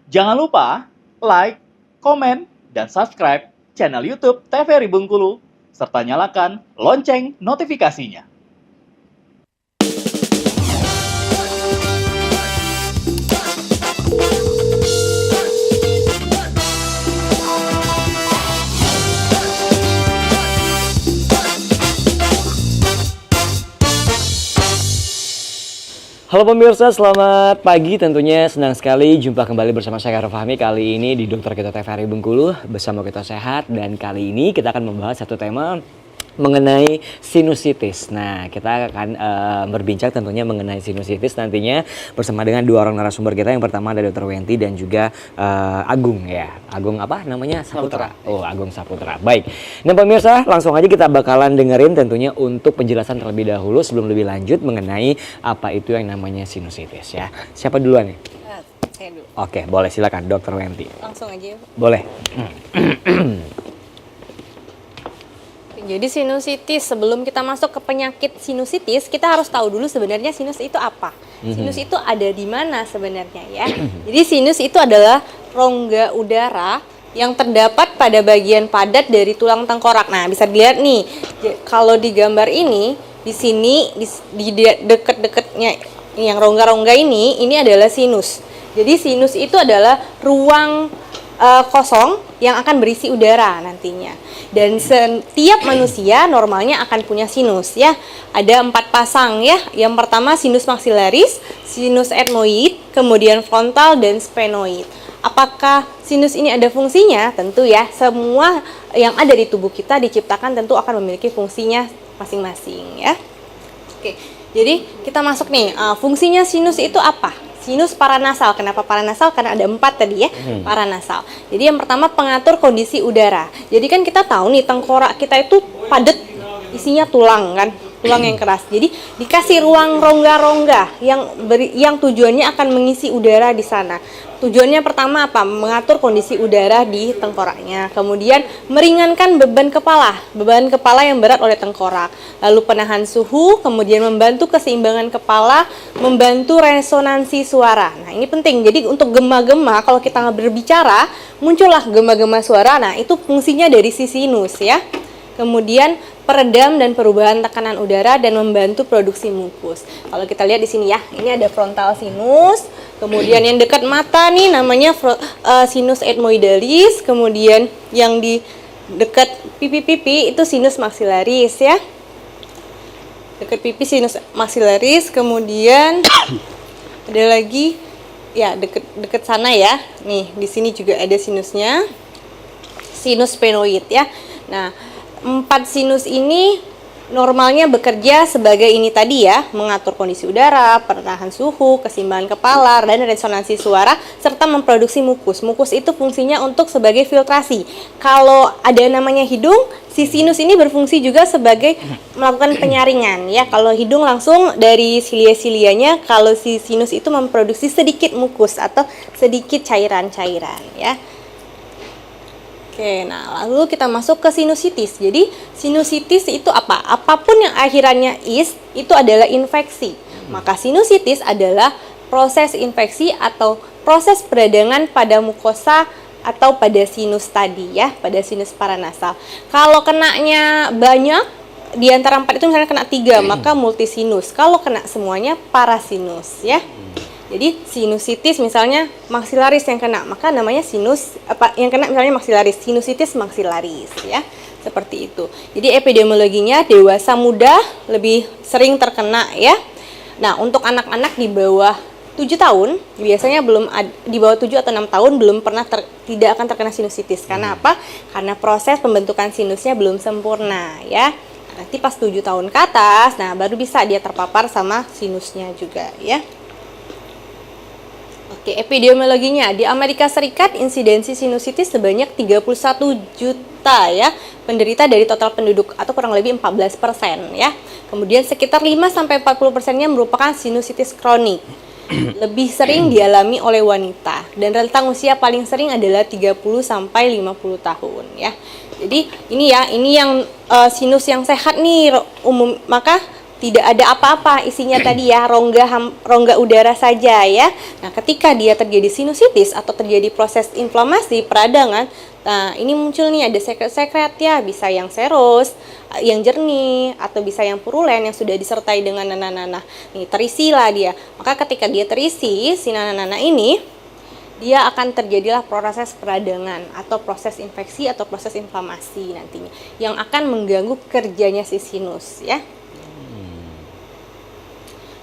Jangan lupa like, komen, dan subscribe channel YouTube TVRI Bengkulu, serta nyalakan lonceng notifikasinya. Halo pemirsa, selamat pagi. Tentunya senang sekali jumpa kembali bersama saya Karo Fahmi. Kali ini di Dokter Kita TVRI Bengkulu bersama Kita Sehat. Dan kali ini kita akan membahas satu tema mengenai sinusitis. Nah, kita akan berbincang tentunya mengenai sinusitis nantinya bersama dengan dua orang narasumber kita. Yang pertama ada Dr. Wenti dan juga Agung ya. Agung apa namanya? Saputra. Oh, Agung Saputra. Baik. Nah, pemirsa, langsung aja kita bakalan dengerin tentunya untuk penjelasan terlebih dahulu sebelum lebih lanjut mengenai apa itu yang namanya sinusitis ya. Siapa duluan nih? Saya dulu. Oke, boleh silakan Dr. Wenti. Langsung aja. Boleh. Jadi sinusitis, sebelum kita masuk ke penyakit sinusitis, kita harus tahu dulu sebenarnya sinus itu apa. Sinus itu ada di mana sebenarnya ya. Jadi sinus itu adalah rongga udara yang terdapat pada bagian padat dari tulang tengkorak. Nah, bisa dilihat nih, kalau di gambar ini, di sini di deket-deketnya yang rongga-rongga ini adalah sinus. Jadi sinus itu adalah ruang kosong yang akan berisi udara nantinya. Dan setiap manusia normalnya akan punya sinus ya. Ada 4 pasang ya. Yang pertama sinus maxillaris, sinus ethmoid, kemudian frontal dan sphenoid. Apakah sinus ini ada fungsinya? Tentu ya. Semua yang ada di tubuh kita diciptakan tentu akan memiliki fungsinya masing-masing ya. Oke. Jadi kita masuk nih. Fungsinya sinus itu apa? Sinus paranasal. Kenapa paranasal? Karena ada 4 tadi ya, paranasal. Jadi yang pertama pengatur kondisi udara. Jadi kan kita tahu nih tengkorak kita itu padat, isinya tulang kan, tulang yang keras. Jadi dikasih ruang rongga-rongga yang tujuannya akan mengisi udara di sana. Tujuannya pertama apa? Mengatur kondisi udara di tengkoraknya. Kemudian meringankan beban kepala yang berat oleh tengkorak. Lalu penahan suhu, kemudian membantu keseimbangan kepala, membantu resonansi suara. Nah, ini penting. Jadi untuk gema-gema, kalau kita berbicara, muncullah gema-gema suara. Nah, itu fungsinya dari si sinus ya. Kemudian peredam dan perubahan tekanan udara dan membantu produksi mukus. Kalau kita lihat di sini ya, ini ada frontal sinus. Kemudian yang dekat mata nih namanya sinus ethmoidalis. Kemudian yang di dekat pipi-pipi itu sinus maxillaris ya. Dekat pipi sinus maxillaris. Kemudian ada lagi ya dekat sana ya. Nih di sini juga ada sinusnya. Sinus sphenoid ya. Nah, 4 sinus ini normalnya bekerja sebagai ini tadi ya, mengatur kondisi udara, penahan suhu, keseimbangan kepala, dan resonansi suara, serta memproduksi mukus. Mukus itu fungsinya untuk sebagai filtrasi. Kalau ada namanya hidung, si sinus ini berfungsi juga sebagai melakukan penyaringan ya. Kalau hidung langsung dari silia-silianya, kalau si sinus itu memproduksi sedikit mukus atau sedikit cairan-cairan ya. Oke, nah lalu kita masuk ke sinusitis. Jadi sinusitis itu apa? Apapun yang akhirannya is, itu adalah infeksi. Maka sinusitis adalah proses infeksi atau proses peradangan pada mukosa atau pada sinus tadi ya, pada sinus paranasal. Kalau kenanya banyak, di antara 4 itu misalnya kena 3, maka multisinus. Kalau kena semuanya parasinus ya. Jadi sinusitis misalnya maxillaris yang kena, maka namanya sinus yang kena misalnya maxillaris, sinusitis maxillaris ya. Seperti itu. Jadi epidemiologinya dewasa muda lebih sering terkena ya. Nah, untuk anak-anak di bawah 7 tahun biasanya di bawah 7 atau 6 tahun belum pernah tidak akan terkena sinusitis. Karena apa? Karena proses pembentukan sinusnya belum sempurna ya. Nanti pas 7 tahun ke atas, nah baru bisa dia terpapar sama sinusnya juga ya. Oke, epidemiologinya di Amerika Serikat insidensi sinusitis sebanyak 31 juta ya penderita dari total penduduk atau kurang lebih 14% ya. Kemudian sekitar 5-40%-nya merupakan sinusitis kronik. Lebih sering dialami oleh wanita dan rentang usia paling sering adalah 30-50 tahun ya. Jadi ini yang sinus yang sehat nih maka tidak ada apa-apa isinya tadi ya, rongga udara saja ya. Nah, ketika dia terjadi sinusitis atau terjadi proses inflamasi peradangan, nah ini muncul nih ada sekret-sekret ya, bisa yang serus, yang jernih, atau bisa yang purulen yang sudah disertai dengan nanah-nanah. Nih terisilah dia. Maka ketika dia terisi si nanah-nanah ini, dia akan terjadilah proses peradangan atau proses infeksi atau proses inflamasi nantinya yang akan mengganggu kerjanya si sinus ya.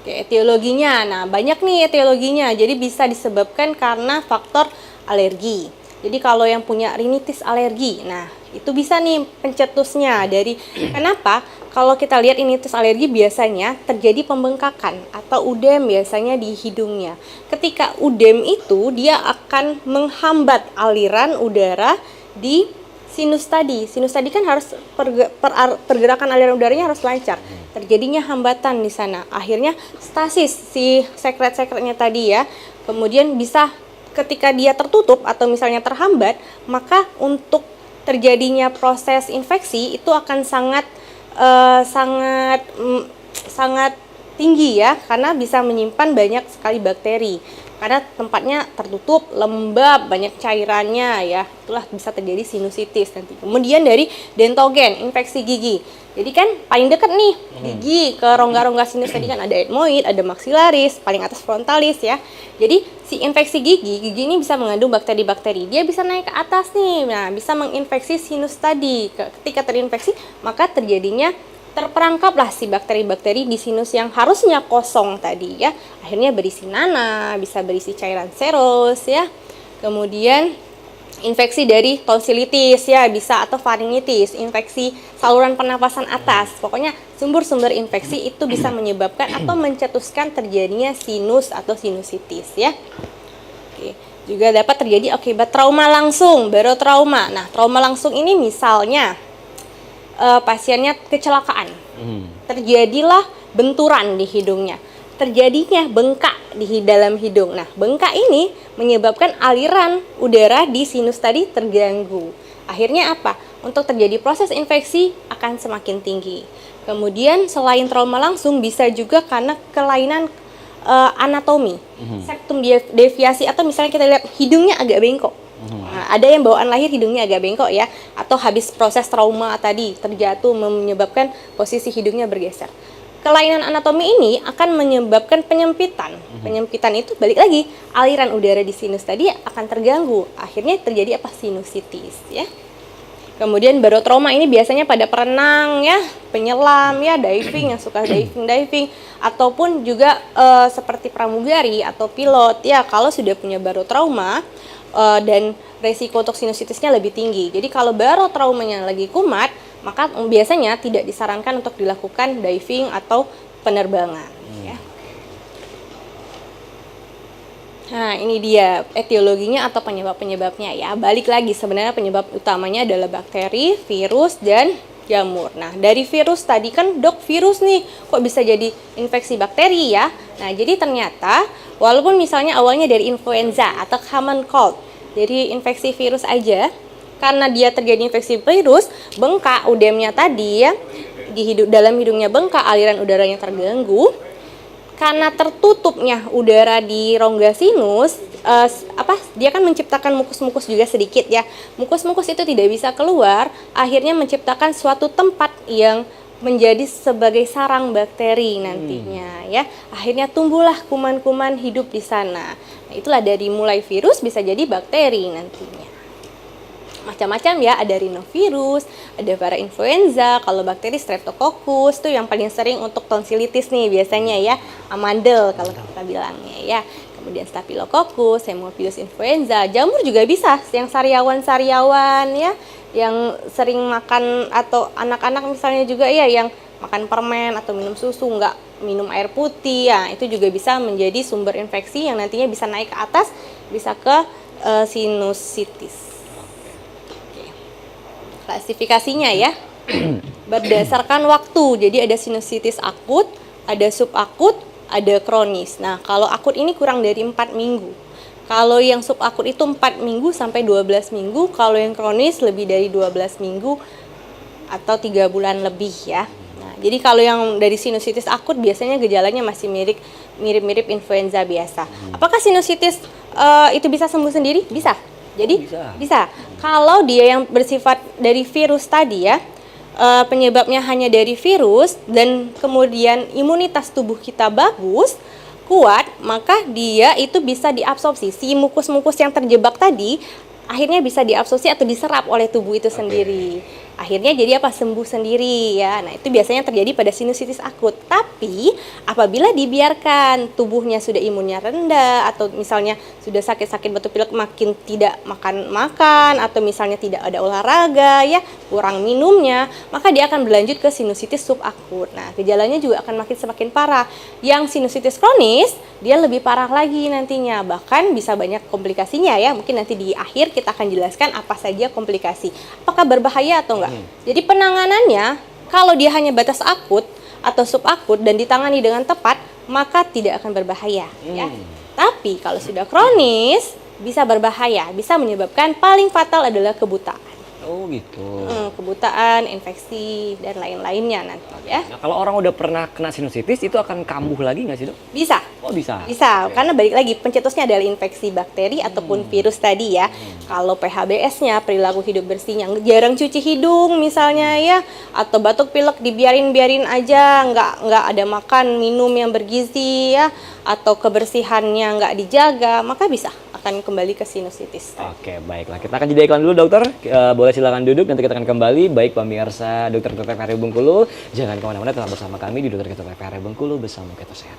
Oke, etiologinya. Nah, banyak nih etiologinya. Jadi bisa disebabkan karena faktor alergi. Jadi kalau yang punya rinitis alergi, nah itu bisa nih pencetusnya dari kenapa? Kalau kita lihat rinitis alergi biasanya terjadi pembengkakan atau udem biasanya di hidungnya. Ketika udem itu dia akan menghambat aliran udara di sinus tadi. Sinus tadi kan harus pergerakan aliran udaranya harus lancar. Terjadinya hambatan di sana. Akhirnya stasis si sekret-sekretnya tadi ya. Kemudian bisa ketika dia tertutup atau misalnya terhambat, maka untuk terjadinya proses infeksi itu akan sangat tinggi ya, karena bisa menyimpan banyak sekali bakteri. Karena tempatnya tertutup, lembab, banyak cairannya ya, itulah bisa terjadi sinusitis nanti. Kemudian dari dentogen, infeksi gigi. Jadi kan paling dekat nih gigi ke rongga-rongga sinus tadi kan ada etmoid, ada maxillaris, paling atas frontalis ya. Jadi si infeksi gigi ini bisa mengandung bakteri-bakteri. Dia bisa naik ke atas nih, nah bisa menginfeksi sinus tadi. Ketika terinfeksi, maka terjadinya terperangkaplah si bakteri-bakteri di sinus yang harusnya kosong tadi ya, akhirnya berisi nanah, bisa berisi cairan serus ya. Kemudian infeksi dari tonsilitis ya bisa, atau faringitis, infeksi saluran pernapasan atas. Pokoknya sumber-sumber infeksi itu bisa menyebabkan atau mencetuskan terjadinya sinus atau sinusitis ya. Oke. Juga dapat terjadi akibat trauma langsung, barotrauma. Nah, trauma langsung ini misalnya pasiennya kecelakaan, terjadilah benturan di hidungnya, terjadinya bengkak di dalam hidung. Nah, bengkak ini menyebabkan aliran udara di sinus tadi terganggu. Akhirnya apa? Untuk terjadi proses infeksi akan semakin tinggi. Kemudian selain trauma langsung bisa juga karena kelainan anatomi, septum deviasi, atau misalnya kita lihat hidungnya agak bengkok. Nah, ada yang bawaan lahir hidungnya agak bengkok ya, atau habis proses trauma tadi terjatuh menyebabkan posisi hidungnya bergeser. Kelainan anatomi ini akan menyebabkan penyempitan. Penyempitan itu balik lagi, aliran udara di sinus tadi akan terganggu. Akhirnya terjadi apa? Sinusitis ya. Kemudian barotrauma ini biasanya pada perenang ya, penyelam ya, diving, yang suka diving, ataupun juga seperti pramugari atau pilot ya, kalau sudah punya barotrauma dan resiko untuk sinusitisnya lebih tinggi. Jadi kalau barotraumanya lagi kumat, maka biasanya tidak disarankan untuk dilakukan diving atau penerbangan ya. Nah, ini dia etiologinya atau penyebab-penyebabnya ya. Balik lagi, sebenarnya penyebab utamanya adalah bakteri, virus, dan jamur. Nah, dari virus tadi kan dok, virus nih kok bisa jadi infeksi bakteri ya. Nah, jadi ternyata walaupun misalnya awalnya dari influenza atau common cold, jadi infeksi virus aja, karena dia terjadi infeksi virus, bengkak udemnya tadi ya, dalam hidungnya bengkak, aliran udaranya terganggu. Karena tertutupnya udara di rongga sinus, dia kan menciptakan mukus-mukus juga sedikit ya. Mukus-mukus itu tidak bisa keluar, akhirnya menciptakan suatu tempat yang menjadi sebagai sarang bakteri nantinya ya. Akhirnya tumbuhlah kuman-kuman hidup di sana. Nah, itulah dari mulai virus bisa jadi bakteri nantinya. Macam-macam ya, ada rhinovirus, ada parainfluenza, kalau bakteri streptococcus itu yang paling sering untuk tonsilitis nih biasanya ya, amandel kalau kita bilangnya ya. Kemudian staphylococcus, haemophilus influenza, jamur juga bisa, yang sariawan-sariawan ya, yang sering makan, atau anak-anak misalnya juga ya, yang makan permen atau minum susu, nggak minum air putih ya, itu juga bisa menjadi sumber infeksi yang nantinya bisa naik ke atas, bisa ke sinusitis. Klasifikasinya ya, berdasarkan waktu. Jadi ada sinusitis akut, ada subakut, ada kronis. Nah, kalau akut ini kurang dari 4 minggu. Kalau yang subakut itu 4 minggu sampai 12 minggu. Kalau yang kronis lebih dari 12 minggu atau 3 bulan lebih ya. Nah, Jadi kalau yang dari sinusitis akut biasanya gejalanya masih mirip-mirip influenza biasa. Apakah sinusitis itu bisa sembuh sendiri? Bisa. Jadi bisa. Kalau dia yang bersifat dari virus tadi ya, penyebabnya hanya dari virus dan kemudian imunitas tubuh kita bagus, kuat, maka dia itu bisa diabsorpsi. Si mukus-mukus yang terjebak tadi akhirnya bisa diabsorpsi atau diserap oleh tubuh itu sendiri. Akhirnya jadi apa? Sembuh sendiri ya. Nah, itu biasanya terjadi pada sinusitis akut. Tapi apabila dibiarkan tubuhnya sudah imunnya rendah atau misalnya sudah sakit-sakit batuk pilek makin tidak makan atau misalnya tidak ada olahraga ya, kurang minumnya, maka dia akan berlanjut ke sinusitis subakut. Nah, gejalanya juga akan semakin parah. Yang sinusitis kronis dia lebih parah lagi nantinya, bahkan bisa banyak komplikasinya ya. Mungkin nanti di akhir kita akan jelaskan apa saja komplikasi. Apakah berbahaya atau enggak? Jadi penanganannya kalau dia hanya batas akut atau subakut dan ditangani dengan tepat, maka tidak akan berbahaya ya. Tapi kalau sudah kronis bisa berbahaya, bisa menyebabkan paling fatal adalah kebutaan. Oh gitu. Kebutaan, infeksi dan lain-lainnya nanti ya. Nah, kalau orang udah pernah kena sinusitis itu akan kambuh lagi nggak sih, Dok? Bisa. Oh bisa. Bisa, karena balik lagi pencetusnya adalah infeksi bakteri ataupun virus tadi ya. Kalau PHBS-nya, perilaku hidup bersihnya, jarang cuci hidung misalnya ya, atau batuk pilek dibiarin aja, nggak ada makan minum yang bergizi ya, atau kebersihannya nggak dijaga, maka bisa akan kembali ke sinusitis. Oke, baiklah. Kita akan jeda iklan dulu, dokter. Boleh silakan duduk, nanti kita akan kembali. Baik pemirsa Dokter TVRI Bengkulu, jangan kemana-mana, tetap bersama kami di Dokter TVRI Bengkulu bersama kita sehat.